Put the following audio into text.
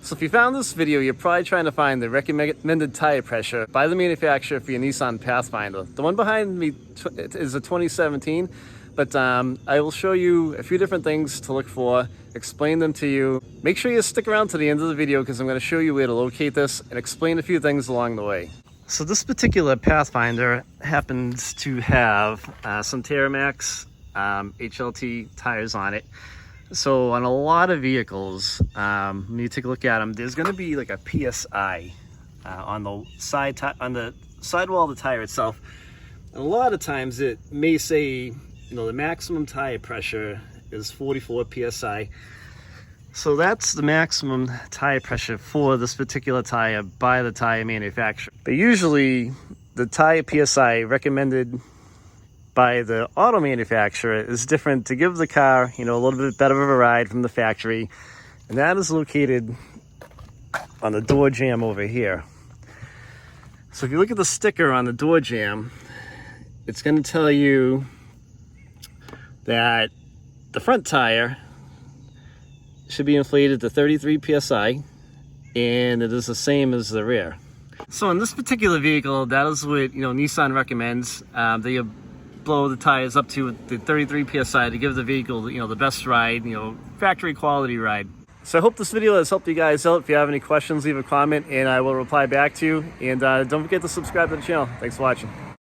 So if you found this video, you're probably trying to find the recommended tire pressure by the manufacturer for your Nissan Pathfinder. The one behind me is a 2017, but I will show you a few different things to look for, explain them to you. Make sure you stick around to the end of the video because I'm going to show you where to locate this and explain a few things along the way. So this particular Pathfinder happens to have some Terramax HLT tires on it. So on a lot of vehicles, when you take a look at them, there's going to be like a PSI on the sidewall of the tire itself. And a lot of times it may say, the maximum tire pressure is 44 PSI. So that's the maximum tire pressure for this particular tire by the tire manufacturer. But usually the tire PSI recommended by the auto manufacturer is different to give the car, a little bit better of a ride from the factory. And that is located on the door jamb over here. So if you look at the sticker on the door jamb, it's going to tell you that the front tire should be inflated to 33 PSI, and it is the same as the rear. So in this particular vehicle, that is what Nissan recommends. They blow the tires up to the 33 PSI to give the vehicle the best ride, factory quality ride. So I hope this video has helped you guys out. If you have any questions, leave a comment and I will reply back to you. And don't forget to subscribe to the channel. Thanks for watching.